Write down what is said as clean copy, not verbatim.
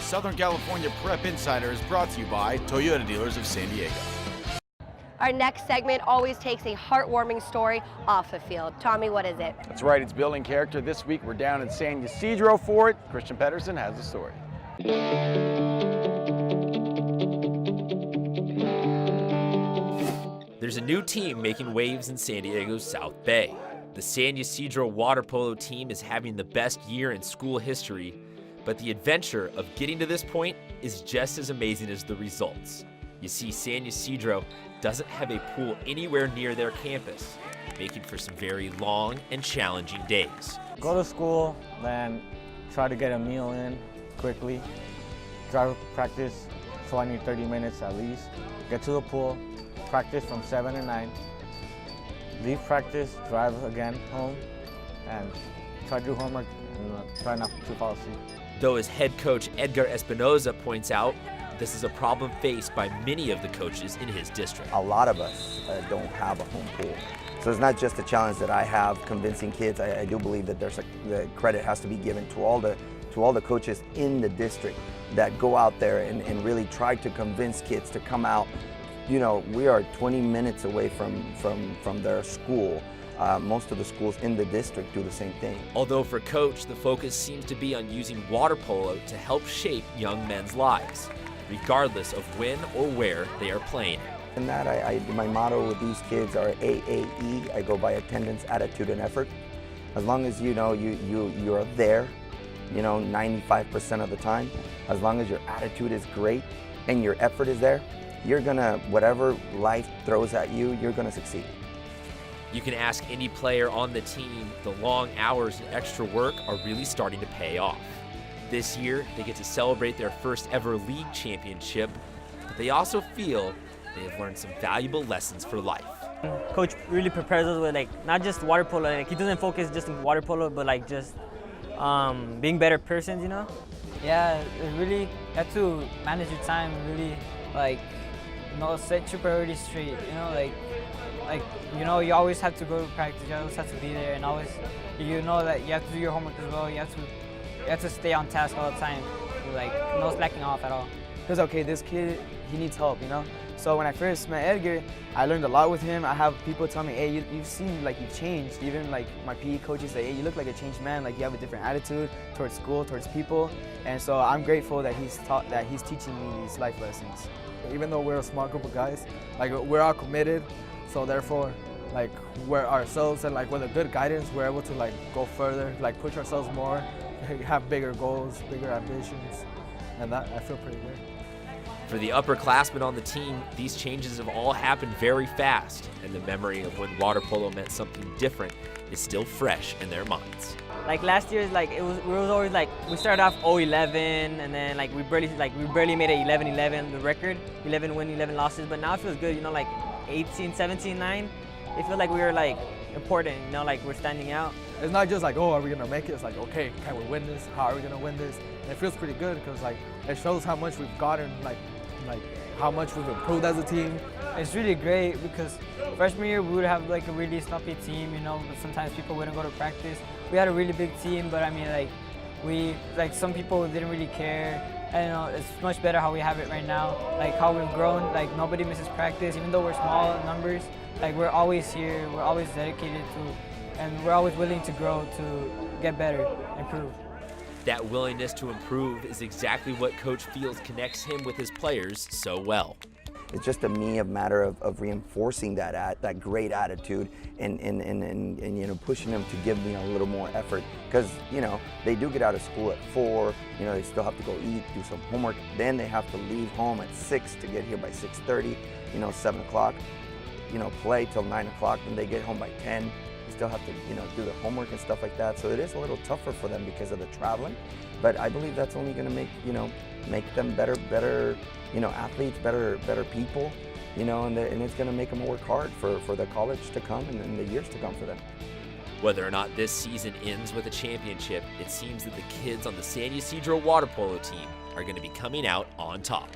Southern California Prep Insider is brought to you by Toyota Dealers of San Diego. Our next segment always takes a heartwarming story off the field. Tommy, what is it? That's right, it's building character. This week we're down in San Ysidro for it. Christian Pedersen has the story. There's a new team making waves in San Diego's South Bay. The San Ysidro water polo team is having the best year in school history, but the adventure of getting to this point is just as amazing as the results. You see, San Ysidro doesn't have a pool anywhere near their campus, making for some very long and challenging days. Go to school, then try to get a meal in quickly, drive practice, so I need 30 minutes at least, get to the pool, practice from 7 to 9, leave practice, drive again home, and try to do homework and try not to fall asleep. Though as head coach Edgar Espinoza points out, this is a problem faced by many of the coaches in his district. A lot of us don't have a home pool. So it's not just a challenge that I have convincing kids. I do believe that the credit has to be given to all the coaches in the district that go out there and really try to convince kids to come out. You know, we are 20 minutes away from their school. Most of the schools in the district do the same thing. Although for Coach, the focus seems to be on using water polo to help shape young men's lives, regardless of when or where they are playing. And that my motto with these kids are AAE. I go by attendance, attitude, and effort. As long as you know you are there, 95% of the time, as long as your attitude is great and your effort is there, you're gonna, whatever life throws at you, you're gonna succeed. You can ask any player on the team, the long hours and extra work are really starting to pay off. This year, they get to celebrate their first ever league championship, but they also feel they have learned some valuable lessons for life. Coach really prepares us with not just water polo, he doesn't focus just on water polo, but just being better persons, Yeah, it really, you have to manage your time, really set your priorities straight, you always have to go to practice, you always have to be there, and always, that you have to do your homework as well, you have to stay on task all the time, no slacking off at all. Because, okay, this kid, he needs help, So when I first met Edgar, I learned a lot with him. I have people tell me, hey, you seem like you've changed. Even my PE coaches say, hey, you look like a changed man, you have a different attitude towards school, towards people. And so I'm grateful that he's teaching me these life lessons. Even though we're a small group of guys, we're all committed, so therefore, we're ourselves and with a good guidance, we're able to go further, push ourselves more, have bigger goals, bigger ambitions, and that I feel pretty good. For the upperclassmen on the team, these changes have all happened very fast, and the memory of when water polo meant something different is still fresh in their minds. Last year, we was always we started off 0-11, and then we barely made it 11-11, the record, 11 win, 11 losses. But now it feels good, 18, 17, 9. It feels like we were important, we're standing out. It's not just oh, are we gonna make it? It's okay, can we win this? How are we gonna win this? And it feels pretty good because it shows how much we've gotten, how much we've improved as a team. It's really great because freshman year we would have a really sloppy team, but sometimes people wouldn't go to practice. We had a really big team, but some people didn't really care. And it's much better how we have it right now. How we've grown, nobody misses practice, even though we're small in numbers. We're always here, we're always dedicated to, and we're always willing to grow, to get better, improve. That willingness to improve is exactly what Coach feels connects him with his players so well. It's just a matter of reinforcing that great attitude and pushing them to give a little more effort, because they do get out of school at 4, they still have to go eat, do some homework, then they have to leave home at 6 to get here by 6:30, 7 o'clock, play till 9 o'clock, and they get home by 10. They still have to do their homework and stuff like that, so it is a little tougher for them because of the traveling, but I believe that's only going to make them better athletes, better people, and it's going to make them work hard for the college to come and the years to come for them. Whether or not this season ends with a championship, it seems that the kids on the San Ysidro water polo team are going to be coming out on top.